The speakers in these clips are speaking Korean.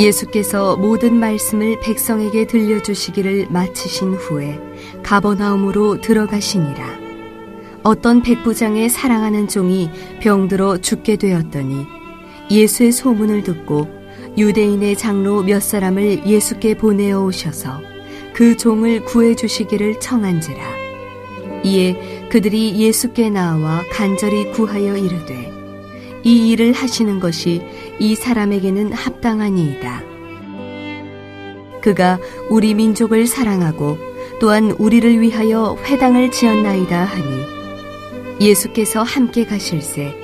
예수께서 모든 말씀을 백성에게 들려주시기를 마치신 후에 가버나움으로 들어가시니라. 어떤 백부장의 사랑하는 종이 병들어 죽게 되었더니 예수의 소문을 듣고 유대인의 장로 몇 사람을 예수께 보내어 오셔서 그 종을 구해 주시기를 청한지라. 이에 그들이 예수께 나와 간절히 구하여 이르되 이 일을 하시는 것이 이 사람에게는 합당하니이다. 그가 우리 민족을 사랑하고 또한 우리를 위하여 회당을 지었나이다 하니 예수께서 함께 가실새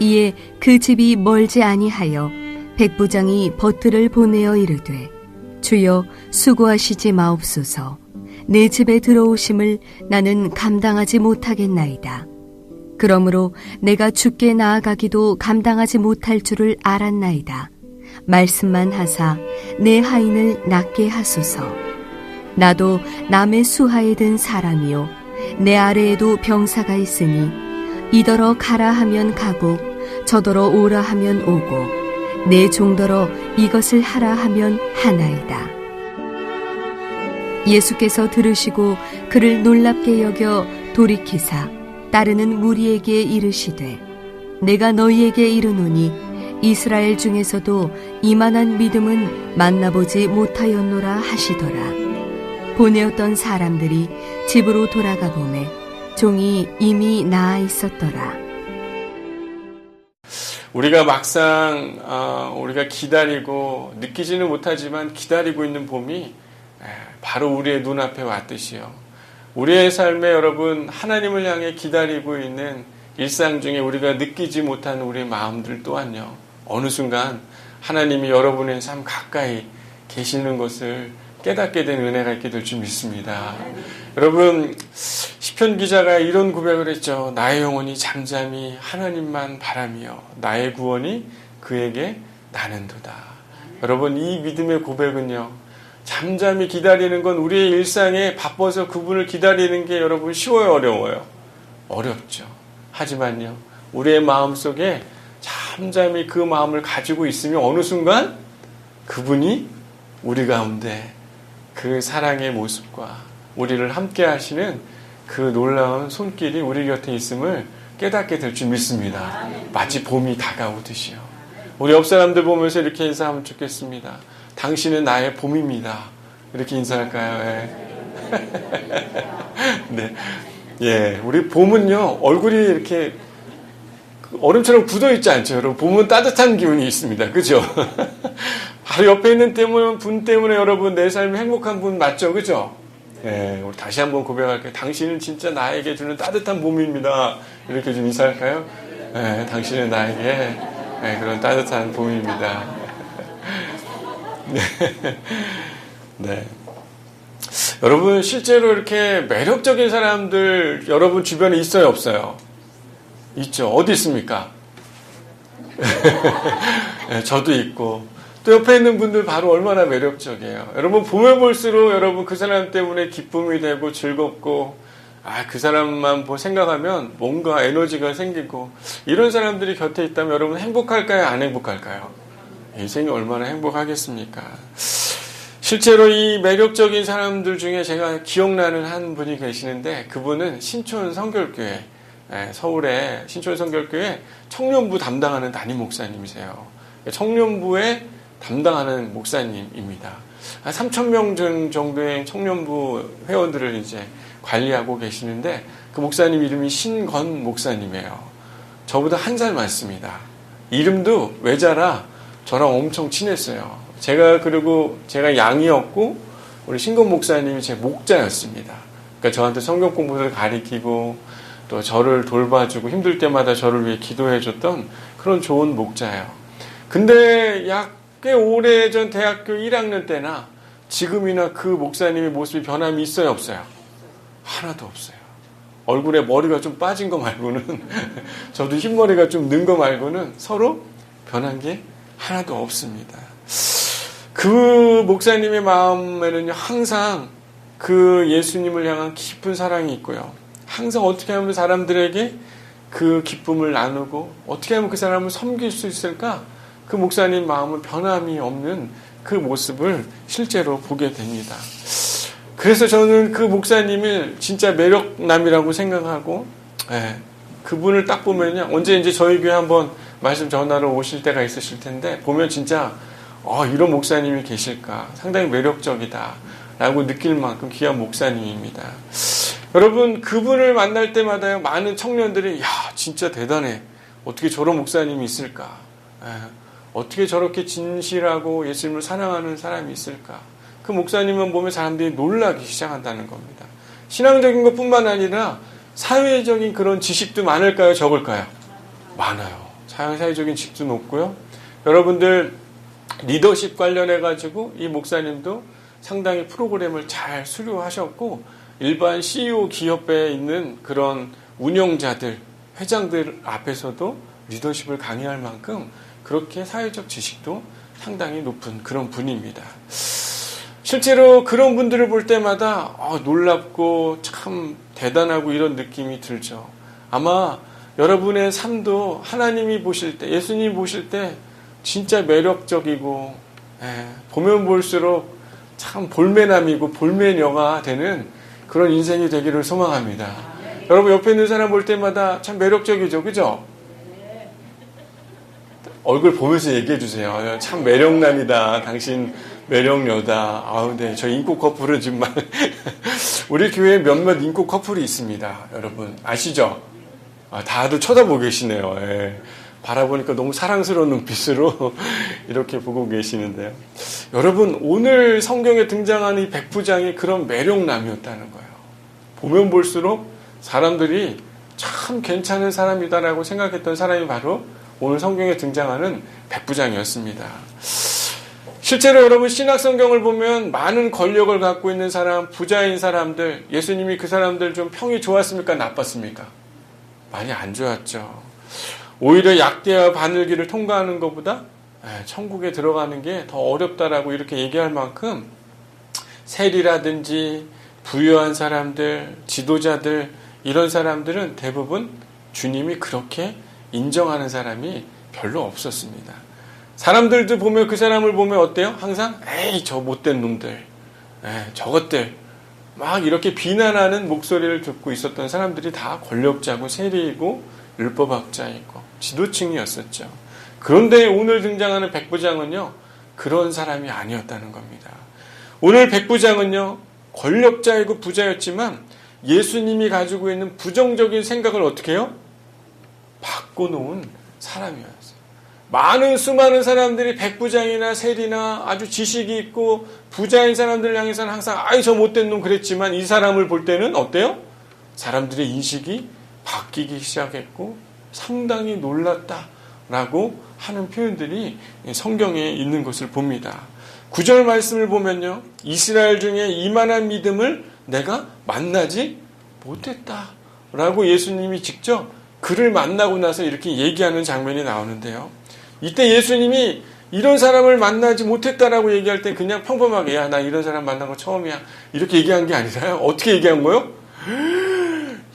이에 그 집이 멀지 아니하여 백부장이 버틀을 보내어 이르되 주여 수고하시지 마옵소서. 내 집에 들어오심을 나는 감당하지 못하겠나이다. 그러므로 내가 주께 나아가기도 감당하지 못할 줄을 알았나이다. 말씀만 하사 내 하인을 낫게 하소서. 나도 남의 수하에 든 사람이요 내 아래에도 병사가 있으니 이더러 가라 하면 가고 저더러 오라 하면 오고 내 종더러 이것을 하라 하면 하나이다. 예수께서 들으시고 그를 놀랍게 여겨 돌이키사 따르는 무리에게 이르시되 내가 너희에게 이르노니 이스라엘 중에서도 이만한 믿음은 만나보지 못하였노라 하시더라. 보내었던 사람들이 집으로 돌아가 보매 종이 이미 나아 있었더라. 우리가 막상 우리가 기다리고 느끼지는 못하지만 기다리고 있는 봄이 바로 우리의 눈앞에 왔듯이요. 우리의 삶에 여러분 하나님을 향해 기다리고 있는 일상 중에 우리가 느끼지 못하는 우리의 마음들 또한요. 어느 순간 하나님이 여러분의 삶 가까이 계시는 것을 깨닫게 된 은혜가 있게 될 줄 믿습니다. 여러분 시편 기자가 이런 고백을 했죠. 나의 영혼이 잠잠히 하나님만 바라며 나의 구원이 그에게 나는도다. 여러분 이 믿음의 고백은요. 잠잠히 기다리는 건 우리의 일상에 바빠서 그분을 기다리는 게 여러분 쉬워요 어려워요? 어렵죠. 하지만요. 우리의 마음속에 잠잠히 그 마음을 가지고 있으면 어느 순간 그분이 우리 가운데 그 사랑의 모습과 우리를 함께 하시는 그 놀라운 손길이 우리 곁에 있음을 깨닫게 될 줄 믿습니다. 마치 봄이 다가오듯이요. 우리 옆 사람들 보면서 이렇게 인사하면 좋겠습니다. 당신은 나의 봄입니다. 이렇게 인사할까요? 네. 예, 우리 봄은요, 얼굴이 이렇게 얼음처럼 굳어있지 않죠. 여러분, 봄은 따뜻한 기운이 있습니다. 그죠? 바로 옆에 있는 분 때문에 여러분, 내 삶이 행복한 분 맞죠? 그죠? 예, 우리 다시 한번 고백할게요. 당신은 진짜 나에게 주는 따뜻한 봄입니다. 이렇게 좀 인사할까요? 예, 당신은 나에게 그런 따뜻한 봄입니다. 네. 네. 여러분, 실제로 이렇게 매력적인 사람들 여러분 주변에 있어요, 없어요? 있죠. 어디 있습니까? 네, 저도 있고. 또 옆에 있는 분들 바로 얼마나 매력적이에요. 여러분, 보면 볼수록 여러분 그 사람 때문에 기쁨이 되고 즐겁고, 그 사람만 생각하면 뭔가 에너지가 생기고, 이런 사람들이 곁에 있다면 여러분 행복할까요? 안 행복할까요? 인생이 얼마나 행복하겠습니까? 실제로 이 매력적인 사람들 중에 제가 기억나는 한 분이 계시는데 그분은 신촌 성결교회, 서울의 신촌 성결교회 청년부 담당하는 담임 목사님이세요. 청년부에 담당하는 목사님입니다. 한 3,000명 정도의 청년부 회원들을 이제 관리하고 계시는데 그 목사님 이름이 신건 목사님이에요. 저보다 한 살 많습니다. 이름도 외자라 저랑 엄청 친했어요. 제가 양이었고 우리 신건 목사님이 제 목자였습니다. 그러니까 저한테 성경 공부를 가르치고 또 저를 돌봐주고 힘들 때마다 저를 위해 기도해줬던 그런 좋은 목자예요. 근데 약 꽤 오래전 대학교 1학년 때나 지금이나 그 목사님의 모습이 변함이 있어요, 없어요? 하나도 없어요. 얼굴에 머리가 좀 빠진 거 말고는 저도 흰머리가 좀 는 거 말고는 서로 변한 게 하나도 없습니다. 그 목사님의 마음에는 항상 그 예수님을 향한 깊은 사랑이 있고요. 항상 어떻게 하면 사람들에게 그 기쁨을 나누고 어떻게 하면 그 사람을 섬길 수 있을까? 그 목사님 마음은 변함이 없는 그 모습을 실제로 보게 됩니다. 그래서 저는 그 목사님을 진짜 매력남이라고 생각하고, 그분을 딱 보면요, 언제 이제 저희 교회 한번 말씀 전하러 오실 때가 있으실 텐데, 보면 진짜 이런 목사님이 계실까, 상당히 매력적이다 라고 느낄 만큼 귀한 목사님입니다. 여러분, 그분을 만날 때마다 많은 청년들이 야, 진짜 대단해, 어떻게 저런 목사님이 있을까, 어떻게 저렇게 진실하고 예수님을 사랑하는 사람이 있을까. 그 목사님만 보면 사람들이 놀라기 시작한다는 겁니다. 신앙적인 것뿐만 아니라 사회적인 그런 지식도 많을까요, 적을까요? 많아요. 사회적인 지식도 높고요. 여러분들 리더십 관련해 가지고 이 목사님도 상당히 프로그램을 잘 수료하셨고, 일반 CEO 기업에 있는 그런 운영자들, 회장들 앞에서도 리더십을 강의할 만큼 그렇게 사회적 지식도 상당히 높은 그런 분입니다. 실제로 그런 분들을 볼 때마다 놀랍고 참 대단하고 이런 느낌이 들죠. 아마 여러분의 삶도 하나님이 보실 때, 예수님이 보실 때 진짜 매력적이고, 보면 볼수록 참 볼매남이고 볼매녀가 되는 그런 인생이 되기를 소망합니다. 여러분 옆에 있는 사람 볼 때마다 참 매력적이죠, 그죠? 얼굴 보면서 얘기해 주세요. 참 매력남이다, 당신 매력녀다. 네, 저 인고 커플은 정말 우리 교회에 몇몇 인고 커플이 있습니다. 여러분 아시죠? 다들 쳐다보고 계시네요. 바라보니까 너무 사랑스러운 눈빛으로 이렇게 보고 계시는데요. 여러분, 오늘 성경에 등장하는 이 백부장이 그런 매력남이었다는 거예요. 보면 볼수록 사람들이 참 괜찮은 사람이다라고 생각했던 사람이 바로 오늘 성경에 등장하는 백부장이었습니다. 실제로 여러분 신약 성경을 보면 많은 권력을 갖고 있는 사람, 부자인 사람들, 예수님이 그 사람들 좀 평이 좋았습니까? 나빴습니까? 많이 안 좋았죠. 오히려 약대와 바늘길을 통과하는 것보다 천국에 들어가는 게 더 어렵다라고 이렇게 얘기할 만큼 세리라든지 부유한 사람들, 지도자들, 이런 사람들은 대부분 주님이 그렇게 인정하는 사람이 별로 없었습니다. 사람들도 보면 그 사람을 보면 어때요? 항상 에이 저 못된 놈들, 저것들 막 이렇게 비난하는 목소리를 듣고 있었던 사람들이 다 권력자고 세리이고 율법학자이고 지도층이었었죠. 그런데 오늘 등장하는 백부장은요, 그런 사람이 아니었다는 겁니다. 오늘 백부장은요, 권력자이고 부자였지만 예수님이 가지고 있는 부정적인 생각을 어떻게 해요? 바꿔놓은 사람이었어요. 많은 수많은 사람들이 백부장이나 세리나 아주 지식이 있고 부자인 사람들 향해서는 항상 아이 저 못된 놈 그랬지만 이 사람을 볼 때는 어때요? 사람들의 인식이 바뀌기 시작했고 상당히 놀랐다라고 하는 표현들이 성경에 있는 것을 봅니다. 9절 말씀을 보면요, 이스라엘 중에 이만한 믿음을 내가 만나지 못했다라고 예수님이 직접 그를 만나고 나서 이렇게 얘기하는 장면이 나오는데요. 이때 예수님이 이런 사람을 만나지 못했다라고 얘기할 때 그냥 평범하게 야, 나 이런 사람 만난 거 처음이야 이렇게 얘기한 게 아니라요. 어떻게 얘기한 거예요?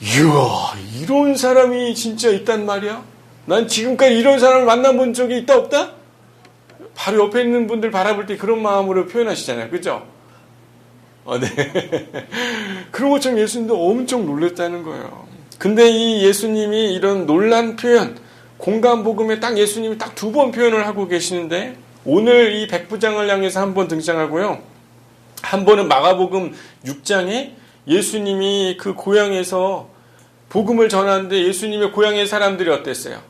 이야, 이런 사람이 진짜 있단 말이야? 난 지금까지 이런 사람을 만나본 적이 있다 없다? 바로 옆에 있는 분들 바라볼 때 그런 마음으로 표현하시잖아요. 그죠? 네. 그런 것처럼 예수님도 엄청 놀랐다는 거예요. 근데 이 예수님이 이런 놀란 표현, 공감복음에 딱 예수님이 딱 2번 표현을 하고 계시는데, 오늘 이 백부장을 향해서 한 번 등장하고요. 한 번은 마가복음 6장에 예수님이 그 고향에서 복음을 전하는데 예수님의 고향의 사람들이 어땠어요?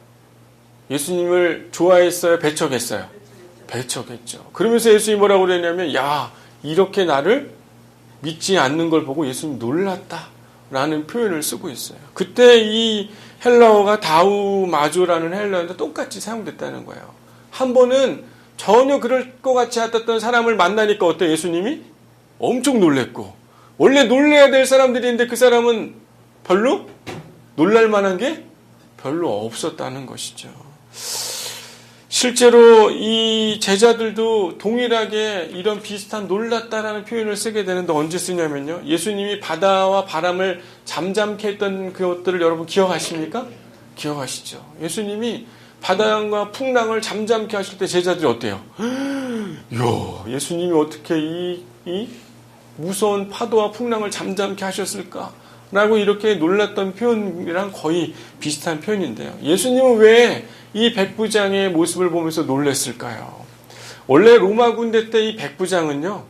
예수님을 좋아했어요? 배척했어요? 배척했죠. 그러면서 예수님이 뭐라고 그랬냐면, 야, 이렇게 나를 믿지 않는 걸 보고 예수님 놀랐다 라는 표현을 쓰고 있어요. 그때 이 헬라어가 다우마조라는 헬라어인데 똑같이 사용됐다는 거예요. 한 번은 전혀 그럴 것 같지 않았던 사람을 만나니까 어때요? 예수님이 엄청 놀랬고, 원래 놀래야 될 사람들이 있는데 그 사람은 별로 놀랄 만한 게 별로 없었다는 것이죠. 실제로 이 제자들도 동일하게 이런 비슷한 놀랐다라는 표현을 쓰게 되는데 언제 쓰냐면요, 예수님이 바다와 바람을 잠잠케 했던 그것들을 여러분 기억하십니까? 기억하시죠? 예수님이 바다와 풍랑을 잠잠케 하실 때 제자들이 어때요? 요 예수님이 어떻게 이 무서운 파도와 풍랑을 잠잠케 하셨을까? 라고 이렇게 놀랐던 표현이랑 거의 비슷한 표현인데요. 예수님은 왜 이 백부장의 모습을 보면서 놀랐을까요? 원래 로마 군대 때 이 백부장은요,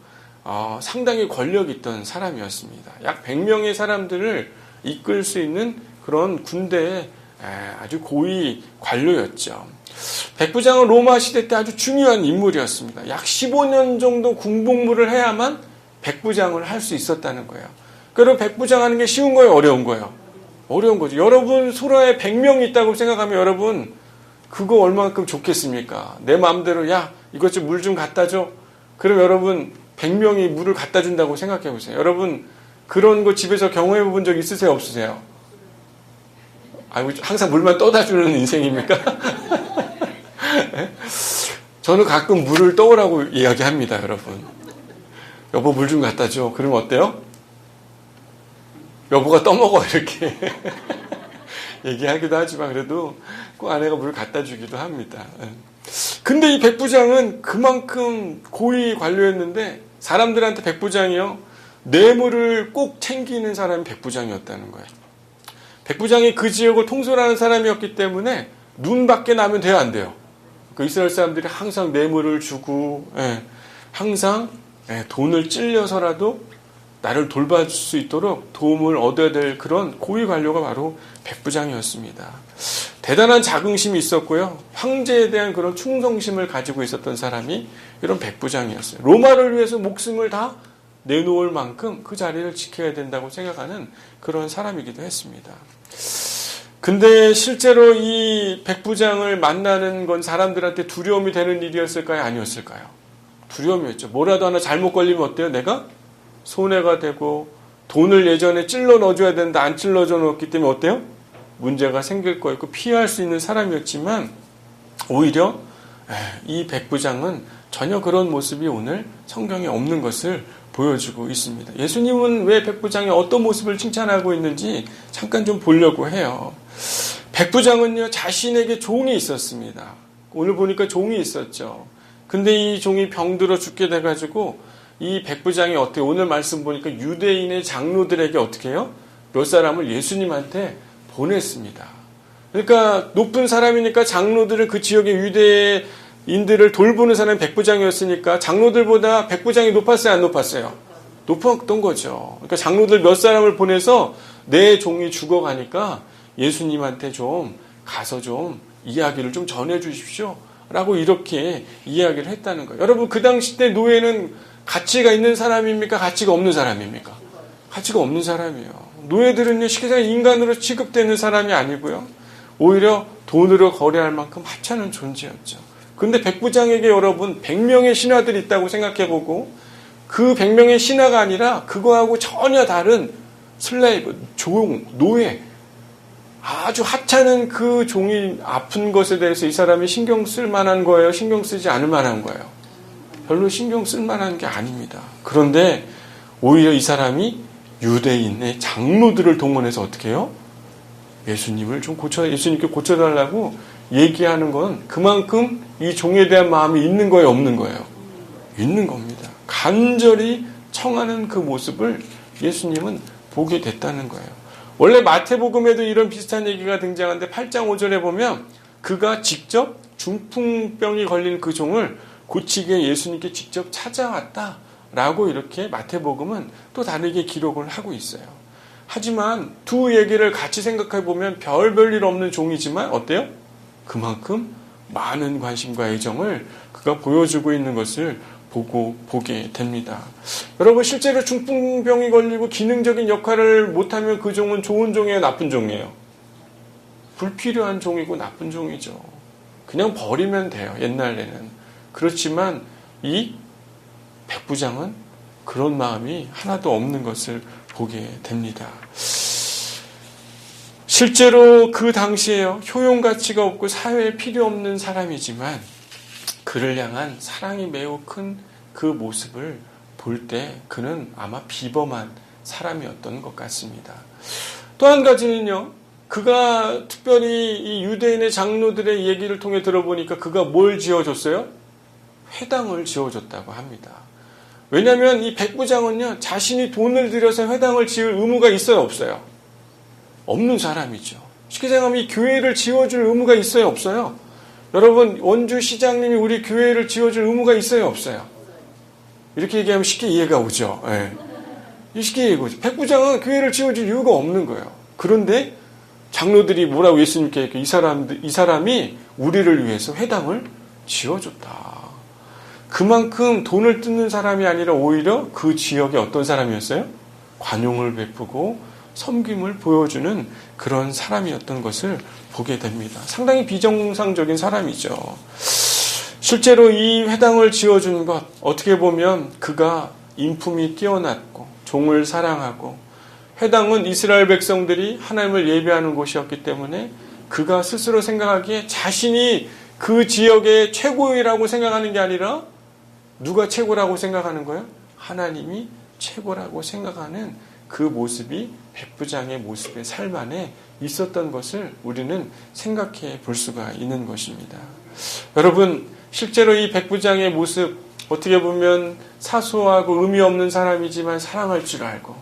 상당히 권력 있던 사람이었습니다. 약 100명의 사람들을 이끌 수 있는 그런 군대의 아주 고위 관료였죠. 백부장은 로마 시대 때 아주 중요한 인물이었습니다. 약 15년 정도 군복무를 해야만 백부장을 할 수 있었다는 거예요. 그럼 백부장 하는 게 쉬운 거예요? 어려운 거예요? 어려운 거죠. 여러분 소라에 100명이 있다고 생각하면 여러분 그거 얼마만큼 좋겠습니까? 내 마음대로 야 이것 좀 물 좀 갖다 줘. 그럼 여러분 100명이 물을 갖다 준다고 생각해 보세요. 여러분 그런 거 집에서 경험해 본 적 있으세요? 없으세요? 항상 물만 떠다 주는 인생입니까? 저는 가끔 물을 떠오라고 이야기합니다, 여러분. 여보 물 좀 갖다 줘. 그러면 어때요? 여보가 떠먹어 이렇게 얘기하기도 하지만 그래도 꼭 아내가 물 갖다 주기도 합니다. 근데 이 백부장은 그만큼 고위 관료였는데 사람들한테 백부장이요 뇌물을 꼭 챙기는 사람이 백부장이었다는 거예요. 백부장이 그 지역을 통솔하는 사람이었기 때문에 눈밖에 나면 돼요, 안 돼요? 그 이스라엘 사람들이 항상 뇌물을 주고 항상 돈을 찔려서라도 나를 돌봐줄 수 있도록 도움을 얻어야 될 그런 고위 관료가 바로 백부장이었습니다. 대단한 자긍심이 있었고요. 황제에 대한 그런 충성심을 가지고 있었던 사람이 이런 백부장이었어요. 로마를 위해서 목숨을 다 내놓을 만큼 그 자리를 지켜야 된다고 생각하는 그런 사람이기도 했습니다. 근데 실제로 이 백부장을 만나는 건 사람들한테 두려움이 되는 일이었을까요? 아니었을까요? 두려움이었죠. 뭐라도 하나 잘못 걸리면 어때요? 내가 손해가 되고 돈을 예전에 찔러 넣어줘야 되는데 안 찔러줘 넣었기 때문에 어때요? 문제가 생길 거였고 피할 수 있는 사람이었지만 오히려 이 백부장은 전혀 그런 모습이 오늘 성경에 없는 것을 보여주고 있습니다. 예수님은 왜 백부장이 어떤 모습을 칭찬하고 있는지 잠깐 좀 보려고 해요. 백부장은요 자신에게 종이 있었습니다. 오늘 보니까 종이 있었죠. 근데 이 종이 병들어 죽게 돼가지고 이 백부장이 어떻게 오늘 말씀 보니까 유대인의 장로들에게 어떻게 해요? 몇 사람을 예수님한테 보냈습니다. 그러니까 높은 사람이니까 장로들은 그 지역의 유대인들을 돌보는 사람이 백부장이었으니까 장로들보다 백부장이 높았어요? 안 높았어요? 높았던 거죠. 그러니까 장로들 몇 사람을 보내서 내 종이 죽어가니까 예수님한테 좀 가서 좀 이야기를 좀 전해 주십시오. 라고 이렇게 이야기를 했다는 거예요. 여러분 그 당시 때 노예는 가치가 있는 사람입니까? 가치가 없는 사람입니까? 가치가 없는 사람이에요. 노예들은요, 실제로 인간으로 취급되는 사람이 아니고요. 오히려 돈으로 거래할 만큼 하찮은 존재였죠. 근데 백부장에게 여러분 100명의 신하들이 있다고 생각해보고 그 100명의 신하가 아니라 그거하고 전혀 다른 슬레이브, 종, 노예, 아주 하찮은 그 종이 아픈 것에 대해서 이 사람이 신경 쓸 만한 거예요? 신경 쓰지 않을 만한 거예요? 별로 신경 쓸 만한 게 아닙니다. 그런데 오히려 이 사람이 유대인의 장로들을 동원해서 어떻게 해요? 예수님께 고쳐달라고 얘기하는 건 그만큼 이 종에 대한 마음이 있는 거예요? 없는 거예요? 있는 겁니다. 간절히 청하는 그 모습을 예수님은 보게 됐다는 거예요. 원래 마태복음에도 이런 비슷한 얘기가 등장하는데 8장 5절에 보면 그가 직접 중풍병이 걸린 그 종을 고치게 예수님께 직접 찾아왔다라고 이렇게 마태복음은 또 다르게 기록을 하고 있어요. 하지만 두 얘기를 같이 생각해 보면 별일 없는 종이지만 어때요? 그만큼 많은 관심과 애정을 그가 보여주고 있는 것을 보게 됩니다. 여러분 실제로 중풍병이 걸리고 기능적인 역할을 못하면 그 종은 좋은 종이에요? 나쁜 종이에요? 불필요한 종이고 나쁜 종이죠. 그냥 버리면 돼요. 옛날에는. 그렇지만 이 백부장은 그런 마음이 하나도 없는 것을 보게 됩니다. 실제로 그 당시에요. 효용 가치가 없고 사회에 필요 없는 사람이지만 그를 향한 사랑이 매우 큰 그 모습을 볼 때 그는 아마 비범한 사람이었던 것 같습니다. 또 한 가지는요. 그가 특별히 이 유대인의 장로들의 얘기를 통해 들어보니까 그가 뭘 지어줬어요? 회당을 지어줬다고 합니다. 왜냐하면 이 백부장은요, 자신이 돈을 들여서 회당을 지을 의무가 있어요, 없어요? 없는 사람이죠. 쉽게 생각하면 이 교회를 지어줄 의무가 있어요, 없어요? 여러분, 원주 시장님이 우리 교회를 지어줄 의무가 있어요, 없어요? 이렇게 얘기하면 쉽게 이해가 오죠. 예. 쉽게 이해가 오죠. 백부장은 교회를 지어줄 이유가 없는 거예요. 그런데 장로들이 뭐라고 예수님께 이렇게 이 사람이 우리를 위해서 회당을 지어줬다. 그만큼 돈을 뜯는 사람이 아니라 오히려 그 지역에 어떤 사람이었어요? 관용을 베푸고 섬김을 보여주는 그런 사람이었던 것을 보게 됩니다. 상당히 비정상적인 사람이죠. 실제로 이 회당을 지어준 것, 어떻게 보면 그가 인품이 뛰어났고 종을 사랑하고, 회당은 이스라엘 백성들이 하나님을 예배하는 곳이었기 때문에 그가 스스로 생각하기에 자신이 그 지역의 최고이라고 생각하는 게 아니라 누가 최고라고 생각하는 거예요? 하나님이 최고라고 생각하는 그 모습이 백부장의 모습의 삶 안에 있었던 것을 우리는 생각해 볼 수가 있는 것입니다. 여러분, 실제로 이 백부장의 모습, 어떻게 보면 사소하고 의미 없는 사람이지만 사랑할 줄 알고,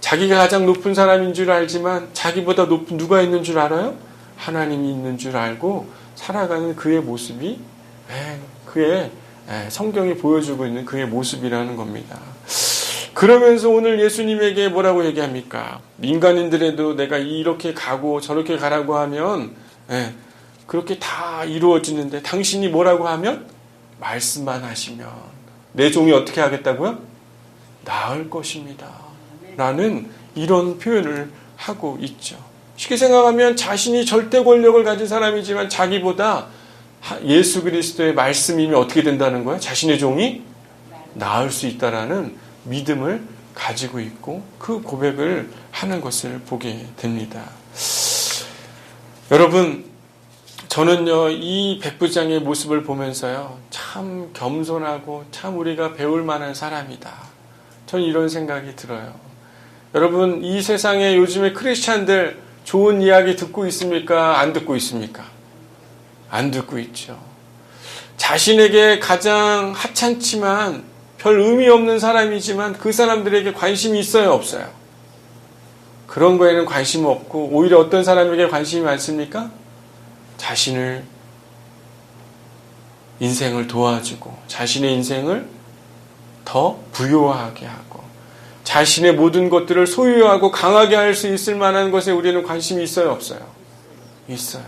자기가 가장 높은 사람인 줄 알지만 자기보다 높은 누가 있는 줄 알아요? 하나님이 있는 줄 알고 살아가는 그의 모습이 그의 성경이 보여주고 있는 그의 모습이라는 겁니다. 그러면서 오늘 예수님에게 뭐라고 얘기합니까? 민간인들에도 내가 이렇게 가고 저렇게 가라고 하면 그렇게 다 이루어지는데 당신이 뭐라고 하면 말씀만 하시면 내 종이 어떻게 하겠다고요? 나을 것입니다. 라는 이런 표현을 하고 있죠. 쉽게 생각하면 자신이 절대 권력을 가진 사람이지만 자기보다 예수 그리스도의 말씀이면 어떻게 된다는 거예요? 자신의 종이 나을 수 있다라는 믿음을 가지고 있고 그 고백을 하는 것을 보게 됩니다. 여러분, 저는요, 이 백부장의 모습을 보면서요, 참 겸손하고 참 우리가 배울 만한 사람이다. 저는 이런 생각이 들어요. 여러분, 이 세상에 요즘에 크리스찬들 좋은 이야기 듣고 있습니까? 안 듣고 있습니까? 안 듣고 있죠. 자신에게 가장 하찮지만 별 의미 없는 사람이지만 그 사람들에게 관심이 있어요, 없어요? 그런 거에는 관심 없고 오히려 어떤 사람에게 관심이 많습니까? 자신을, 인생을 도와주고 자신의 인생을 더 부유하게 하고 자신의 모든 것들을 소유하고 강하게 할 수 있을 만한 것에 우리는 관심이 있어요, 없어요? 있어요.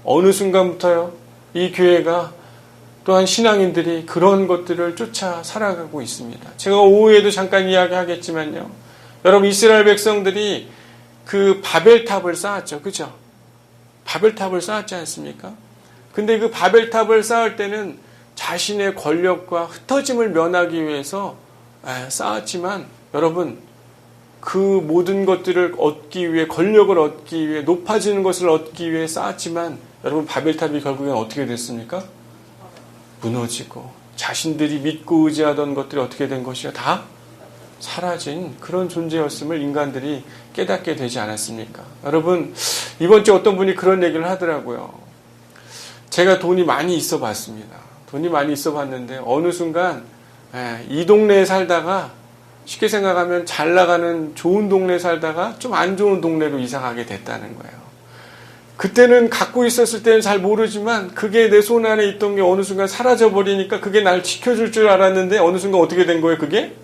어느 순간부터요, 이 교회가 또한 신앙인들이 그런 것들을 쫓아 살아가고 있습니다. 제가 오후에도 잠깐 이야기하겠지만요, 여러분, 이스라엘 백성들이 그 바벨탑을 쌓았죠. 그죠? 바벨탑을 쌓았지 않습니까? 근데 그 바벨탑을 쌓을 때는 자신의 권력과 흩어짐을 면하기 위해서 쌓았지만, 여러분, 그 모든 것들을 얻기 위해, 권력을 얻기 위해, 높아지는 것을 얻기 위해 쌓았지만, 여러분, 바벨탑이 결국엔 어떻게 됐습니까? 무너지고 자신들이 믿고 의지하던 것들이 어떻게 된 것이요? 다 사라진 그런 존재였음을 인간들이 깨닫게 되지 않았습니까? 여러분, 이번 주에 어떤 분이 그런 얘기를 하더라고요. 제가 돈이 많이 있어 봤습니다. 돈이 많이 있어 봤는데 어느 순간 이 동네에 살다가, 쉽게 생각하면 잘 나가는 좋은 동네에 살다가 좀 안 좋은 동네로 이사가게 됐다는 거예요. 그때는 갖고 있었을 때는 잘 모르지만 그게 내 손 안에 있던 게 어느 순간 사라져버리니까 그게 날 지켜줄 줄 알았는데 어느 순간 어떻게 된 거예요? 그게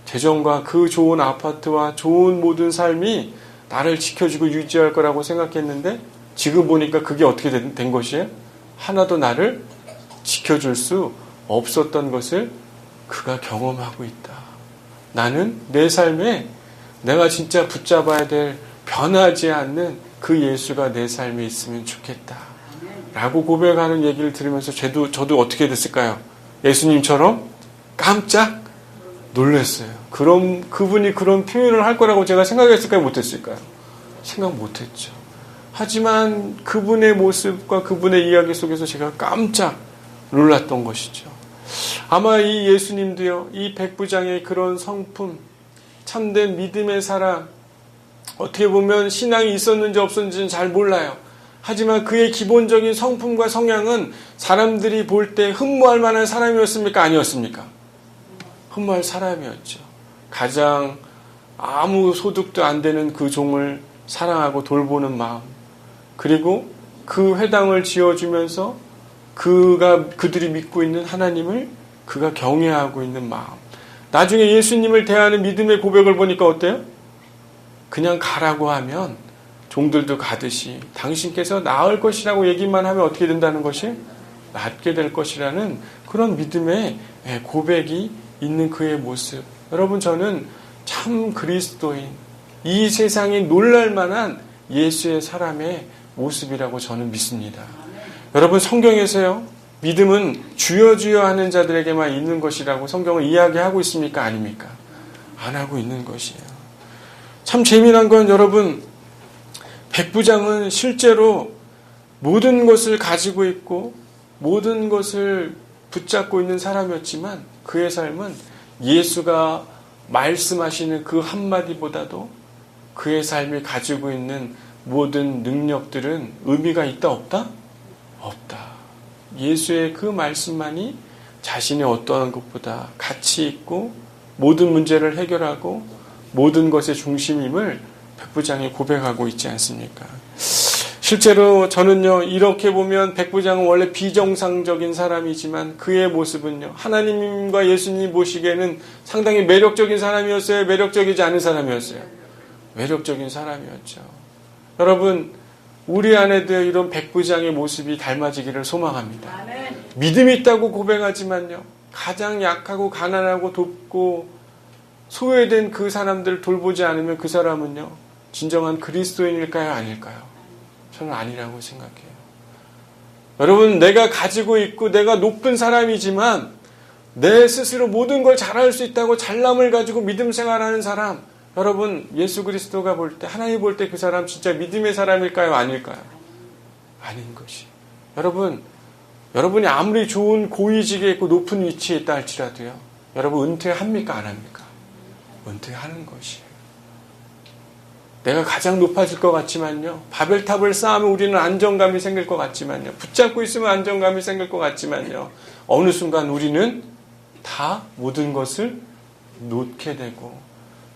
재정과 그 좋은 아파트와 좋은 모든 삶이 나를 지켜주고 유지할 거라고 생각했는데 지금 보니까 그게 어떻게 된 것이에요? 하나도 나를 지켜줄 수 없었던 것을 그가 경험하고 있다. 나는 내 삶에 내가 진짜 붙잡아야 될 변하지 않는 그 예수가 내 삶에 있으면 좋겠다 라고 고백하는 얘기를 들으면서 저도 어떻게 됐을까요? 예수님처럼 깜짝 놀랐어요. 그럼 그분이 그런 표현을 할 거라고 제가 생각했을까요? 못했을까요? 생각 못했죠. 하지만 그분의 모습과 그분의 이야기 속에서 제가 깜짝 놀랐던 것이죠. 아마 이 예수님도요, 이 백부장의 그런 성품, 참된 믿음의 사람, 어떻게 보면 신앙이 있었는지 없었는지는 잘 몰라요. 하지만 그의 기본적인 성품과 성향은 사람들이 볼 때 흠모할 만한 사람이었습니까? 아니었습니까? 흠모할 사람이었죠. 가장 아무 소득도 안 되는 그 종을 사랑하고 돌보는 마음, 그리고 그 회당을 지어주면서 그들이 믿고 있는 하나님을 그가 경외하고 있는 마음. 나중에 예수님을 대하는 믿음의 고백을 보니까 어때요? 그냥 가라고 하면 종들도 가듯이 당신께서 나을 것이라고 얘기만 하면 어떻게 된다는 것이? 낫게 될 것이라는 그런 믿음의 고백이 있는 그의 모습. 여러분, 저는 참 그리스도인, 이 세상이 놀랄 만한 예수의 사람의 모습이라고 저는 믿습니다. 여러분, 성경에서요, 믿음은 주여 주여 하는 자들에게만 있는 것이라고 성경을 이야기하고 있습니까? 아닙니까? 안 하고 있는 것이에요. 참 재미난 건 여러분, 백부장은 실제로 모든 것을 가지고 있고 모든 것을 붙잡고 있는 사람이었지만 그의 삶은 예수가 말씀하시는 그 한마디보다도 그의 삶이 가지고 있는 모든 능력들은 의미가 있다 없다? 없다. 예수의 그 말씀만이 자신의 어떠한 것보다 가치 있고 모든 문제를 해결하고 모든 것의 중심임을 백부장이 고백하고 있지 않습니까? 실제로 저는요, 이렇게 보면 백부장은 원래 비정상적인 사람이지만 그의 모습은요, 하나님과 예수님 보시기에는 상당히 매력적인 사람이었어요? 매력적이지 않은 사람이었어요? 매력적인 사람이었죠. 여러분, 우리 안에도 이런 백부장의 모습이 닮아지기를 소망합니다. 믿음이 있다고 고백하지만요, 가장 약하고 가난하고 돕고 소외된 그 사람들을 돌보지 않으면 그 사람은요, 진정한 그리스도인일까요? 아닐까요? 저는 아니라고 생각해요. 여러분, 내가 가지고 있고 내가 높은 사람이지만 내 스스로 모든 걸 잘할 수 있다고 잘남을 가지고 믿음 생활하는 사람, 여러분, 예수 그리스도가 볼 때, 하나님 볼 때 그 사람 진짜 믿음의 사람일까요? 아닐까요? 아닌 것이. 여러분이 아무리 좋은 고위직에 있고 높은 위치에 있다 할지라도요, 여러분 은퇴합니까? 안 합니까? 은퇴하는 것이에요. 내가 가장 높아질 것 같지만요, 바벨탑을 쌓으면 우리는 안정감이 생길 것 같지만요, 붙잡고 있으면 안정감이 생길 것 같지만요, 어느 순간 우리는 다 모든 것을 놓게 되고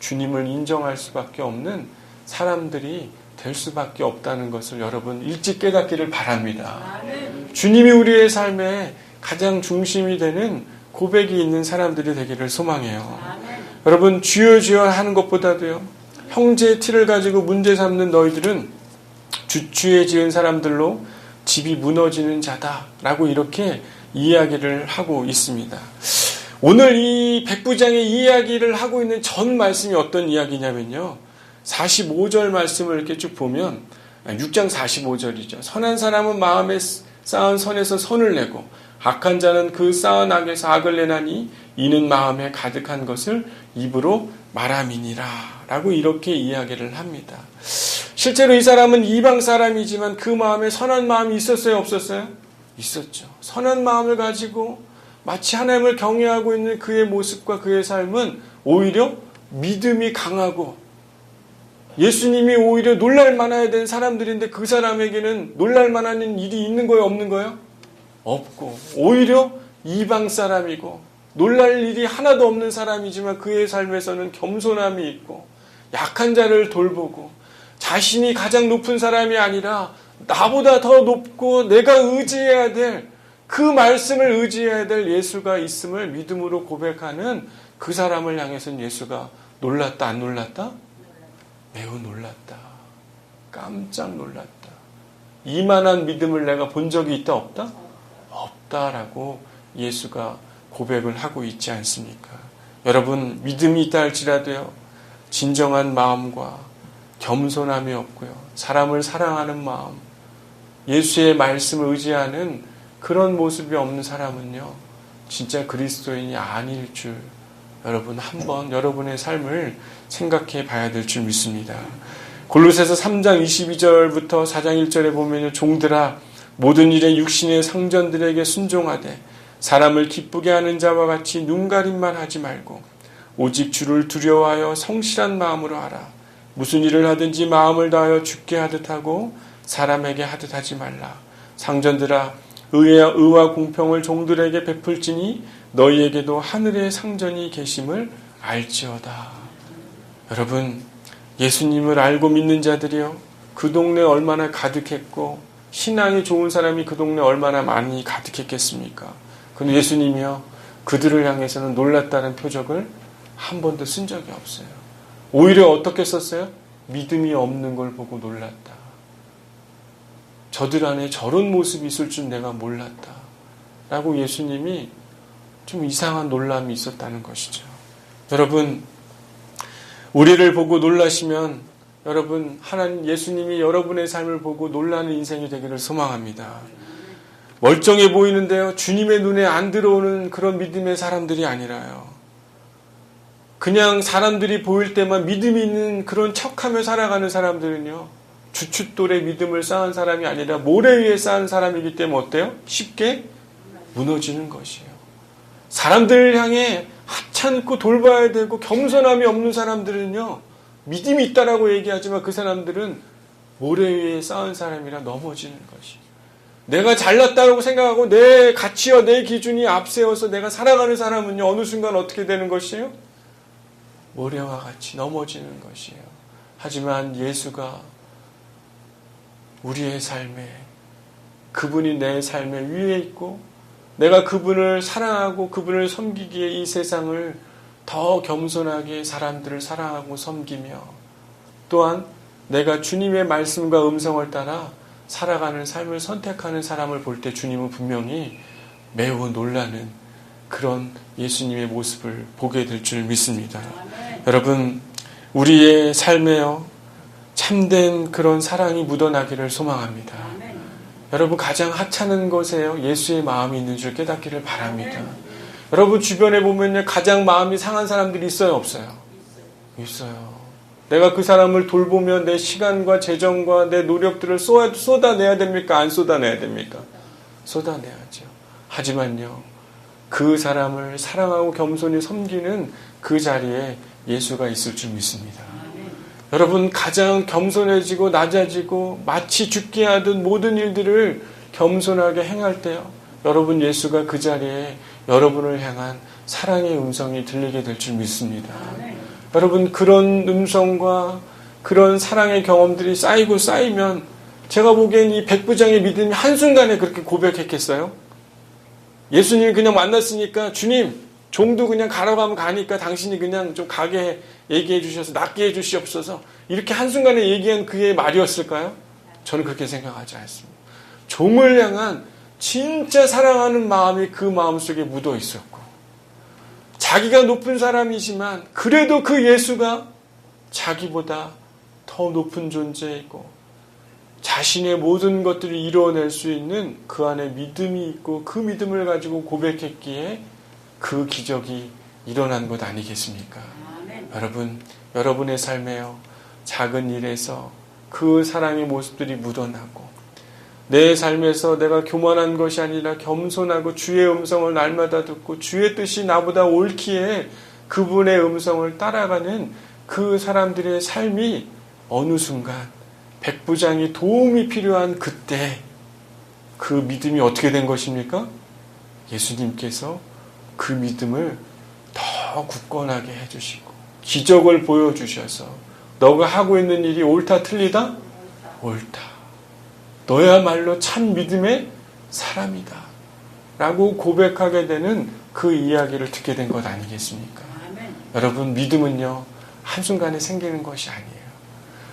주님을 인정할 수밖에 없는 사람들이 될 수밖에 없다는 것을 여러분 일찍 깨닫기를 바랍니다. 주님이 우리의 삶에 가장 중심이 되는 고백이 있는 사람들이 되기를 소망해요. 여러분, 주여 주여 하는 것보다도요, 형제의 티를 가지고 문제 삼는 너희들은 주추에 지은 사람들로 집이 무너지는 자다라고 이렇게 이야기를 하고 있습니다. 오늘 이 백부장의 이야기를 하고 있는 전 말씀이 어떤 이야기냐면요, 45절 말씀을 이렇게 쭉 보면 6장 45절이죠. 선한 사람은 마음에 쌓은 선에서 선을 내고 악한 자는 그 쌓은 악에서 악을 내나니 이는 마음에 가득한 것을 입으로 말함이니라 라고 이렇게 이야기를 합니다. 실제로 이 사람은 이방 사람이지만 그 마음에 선한 마음이 있었어요? 없었어요? 있었죠. 선한 마음을 가지고 마치 하나님을 경외하고 있는 그의 모습과 그의 삶은 오히려 믿음이 강하고 예수님이 오히려 놀랄 만해야 되는 사람들인데 그 사람에게는 놀랄 만한 일이 있는 거예요? 없는 거예요? 없고 오히려 이방 사람이고 놀랄 일이 하나도 없는 사람이지만 그의 삶에서는 겸손함이 있고 약한 자를 돌보고 자신이 가장 높은 사람이 아니라 나보다 더 높고 내가 의지해야 될 그 말씀을 의지해야 될 예수가 있음을 믿음으로 고백하는 그 사람을 향해서는 예수가 놀랐다 안 놀랐다? 매우 놀랐다. 깜짝 놀랐다. 이만한 믿음을 내가 본 적이 있다 없다? 없다라고 예수가 고백을 하고 있지 않습니까? 여러분, 믿음이 있다 할지라도요, 진정한 마음과 겸손함이 없고요, 사람을 사랑하는 마음, 예수의 말씀을 의지하는 그런 모습이 없는 사람은요, 진짜 그리스도인이 아닐 줄 여러분 한번 여러분의 삶을 생각해 봐야 될 줄 믿습니다. 골로새서 3장 22절부터 4장 1절에 보면요, 종들아 모든 일에 육신의 상전들에게 순종하되 사람을 기쁘게 하는 자와 같이 눈가림만 하지 말고 오직 주를 두려워하여 성실한 마음으로 하라. 무슨 일을 하든지 마음을 다하여 주께 하듯 하고 사람에게 하듯 하지 말라. 상전들아 의와 공평을 종들에게 베풀지니 너희에게도 하늘의 상전이 계심을 알지어다. 여러분, 예수님을 알고 믿는 자들이요, 그 동네 얼마나 가득했고 신앙이 좋은 사람이 그 동네 얼마나 많이 가득했겠습니까? 그런데 예수님이요, 그들을 향해서는 놀랐다는 표적을 한 번도 쓴 적이 없어요. 오히려 어떻게 썼어요? 믿음이 없는 걸 보고 놀랐다. 저들 안에 저런 모습이 있을 줄 내가 몰랐다. 라고 예수님이 좀 이상한 놀람이 있었다는 것이죠. 여러분, 우리를 보고 놀라시면 여러분, 하나님 예수님이 여러분의 삶을 보고 놀라는 인생이 되기를 소망합니다. 멀쩡해 보이는데요, 주님의 눈에 안 들어오는 그런 믿음의 사람들이 아니라요, 그냥 사람들이 보일 때만 믿음이 있는 그런 척하며 살아가는 사람들은요, 주춧돌에 믿음을 쌓은 사람이 아니라 모래 위에 쌓은 사람이기 때문에 어때요? 쉽게 무너지는 것이에요. 사람들을 향해 하찮고 돌봐야 되고 겸손함이 없는 사람들은요, 믿음이 있다라고 얘기하지만 그 사람들은 모래 위에 쌓은 사람이라 넘어지는 것이에요. 내가 잘났다고 생각하고 내 가치와 내 기준이 앞세워서 내가 살아가는 사람은요, 어느 순간 어떻게 되는 것이에요? 모래와 같이 넘어지는 것이에요. 하지만 예수가 우리의 삶에, 그분이 내 삶의 위에 있고 내가 그분을 사랑하고 그분을 섬기기에 이 세상을 더 겸손하게 사람들을 사랑하고 섬기며, 또한 내가 주님의 말씀과 음성을 따라 살아가는 삶을 선택하는 사람을 볼 때 주님은 분명히 매우 놀라는 그런 예수님의 모습을 보게 될 줄 믿습니다. 여러분, 우리의 삶에요, 참된 그런 사랑이 묻어나기를 소망합니다. 여러분, 가장 하찮은 것에요, 예수의 마음이 있는 줄 깨닫기를 바랍니다. 여러분, 주변에 보면요, 가장 마음이 상한 사람들이 있어요, 없어요? 있어요. 내가 그 사람을 돌보며 내 시간과 재정과 내 노력들을 쏟아내야 됩니까? 안 쏟아내야 됩니까? 쏟아내야죠. 하지만요, 그 사람을 사랑하고 겸손히 섬기는 그 자리에 예수가 있을 줄 믿습니다. 여러분, 가장 겸손해지고 낮아지고 마치 죽게 하듯 모든 일들을 겸손하게 행할 때요, 여러분, 예수가 그 자리에 여러분을 향한 사랑의 음성이 들리게 될 줄 믿습니다. 여러분, 그런 음성과 그런 사랑의 경험들이 쌓이고 쌓이면 제가 보기엔 이 백부장의 믿음이 한순간에 그렇게 고백했겠어요? 예수님이 그냥 만났으니까 주님, 종도 그냥 가라고 하면 가니까 당신이 그냥 좀 가게 얘기해 주셔서 낫게 해 주시옵소서, 이렇게 한순간에 얘기한 그의 말이었을까요? 저는 그렇게 생각하지 않습니다. 종을 향한 진짜 사랑하는 마음이 그 마음속에 묻어 있었고, 자기가 높은 사람이지만 그래도 그 예수가 자기보다 더 높은 존재이고 자신의 모든 것들을 이루어낼 수 있는 그 안에 믿음이 있고 그 믿음을 가지고 고백했기에 그 기적이 일어난 것 아니겠습니까? 여러분, 여러분의 삶에요, 작은 일에서 그 사랑의 모습들이 묻어나고 내 삶에서 내가 교만한 것이 아니라 겸손하고 주의 음성을 날마다 듣고 주의 뜻이 나보다 옳기에 그분의 음성을 따라가는 그 사람들의 삶이 어느 순간 백부장이 도움이 필요한 그때 그 믿음이 어떻게 된 것입니까? 예수님께서 그 믿음을 더 굳건하게 해주시고 기적을 보여주셔서 너가 하고 있는 일이 옳다 틀리다? 옳다. 너야말로 참 믿음의 사람이다 라고 고백하게 되는 그 이야기를 듣게 된 것 아니겠습니까? 여러분, 믿음은요, 한순간에 생기는 것이 아니에요.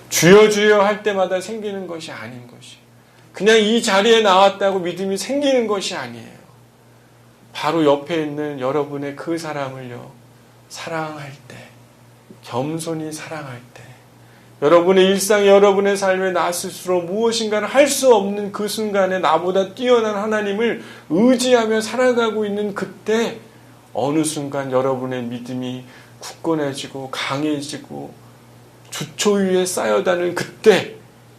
주여 주여 할 때마다 생기는 것이 아닌 것이, 그냥 이 자리에 나왔다고 믿음이 생기는 것이 아니에요. 바로 옆에 있는 여러분의 그 사람을요, 사랑할 때, 겸손히 사랑할 때, 여러분의 일상, 여러분의 삶에 나 스스로 무엇인가를 할 수 없는 그 순간에 나보다 뛰어난 하나님을 의지하며 살아가고 있는 그때 어느 순간 여러분의 믿음이 굳건해지고 강해지고 주초 위에 쌓여다는 그때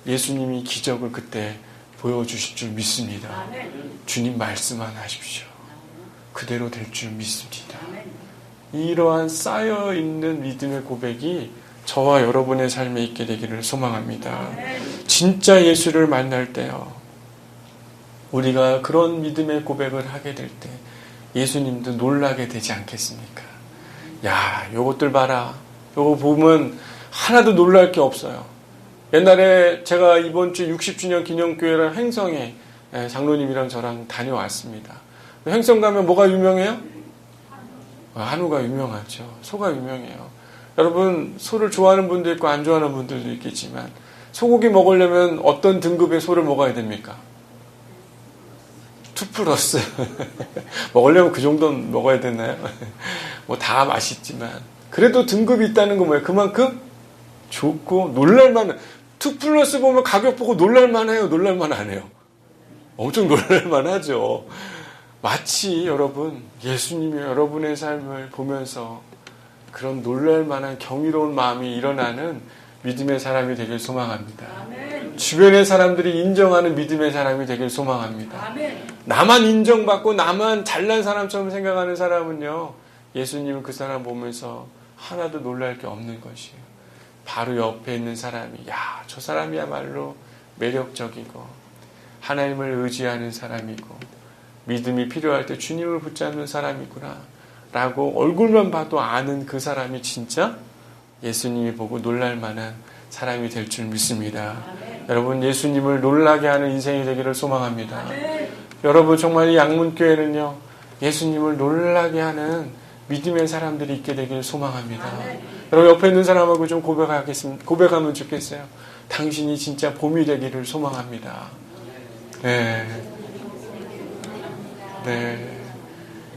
예수님이 기적을 그때 보여주실 줄 믿습니다. 주님 말씀만 하십시오. 그대로 될 줄 믿습니다. 이러한 쌓여있는 믿음의 고백이 저와 여러분의 삶에 있게 되기를 소망합니다. 진짜 예수를 만날 때요, 우리가 그런 믿음의 고백을 하게 될 때 예수님도 놀라게 되지 않겠습니까? 야, 요것들 봐라. 요거 보면 하나도 놀랄 게 없어요. 옛날에 제가 이번 주 60주년 기념교회랑 행성에 장로님이랑 저랑 다녀왔습니다. 행성 가면 뭐가 유명해요? 한우가 유명하죠. 소가 유명해요. 여러분, 소를 좋아하는 분도 있고 안 좋아하는 분들도 있겠지만 소고기 먹으려면 어떤 등급의 소를 먹어야 됩니까? 2+. 먹으려면 그 정도는 먹어야 되나요? 뭐 다 맛있지만 그래도 등급이 있다는 건 뭐예요? 그만큼 좋고 놀랄만한. 2+ 보면 가격 보고 놀랄만해요? 놀랄만 안 해요? 엄청 놀랄만하죠. 마치 여러분, 예수님이 여러분의 삶을 보면서 그런 놀랄만한 경이로운 마음이 일어나는 믿음의 사람이 되길 소망합니다. 아멘. 주변의 사람들이 인정하는 믿음의 사람이 되길 소망합니다. 아멘. 나만 인정받고 나만 잘난 사람처럼 생각하는 사람은요, 예수님은 그 사람 보면서 하나도 놀랄 게 없는 것이에요. 바로 옆에 있는 사람이, 야, 저 사람이야말로 매력적이고 하나님을 의지하는 사람이고 믿음이 필요할 때 주님을 붙잡는 사람이구나 라고 얼굴만 봐도 아는 그 사람이 진짜 예수님이 보고 놀랄 만한 사람이 될 줄 믿습니다. 아멘. 여러분, 예수님을 놀라게 하는 인생이 되기를 소망합니다. 아멘. 여러분, 정말 이 양문교회는요, 예수님을 놀라게 하는 믿음의 사람들이 있게 되기를 소망합니다. 아멘. 여러분, 옆에 있는 사람하고 좀 고백하면 좋겠어요. 당신이 진짜 봄이 되기를 소망합니다. 네. 네.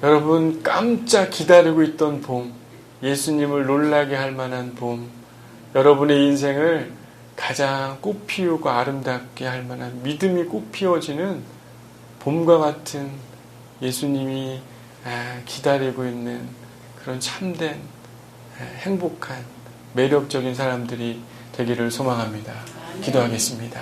여러분, 깜짝 기다리고 있던 봄, 예수님을 놀라게 할 만한 봄, 여러분의 인생을 가장 꽃피우고 아름답게 할 만한 믿음이 꽃피워지는 봄과 같은 예수님이 기다리고 있는 그런 참된 행복한 매력적인 사람들이 되기를 소망합니다. 기도하겠습니다.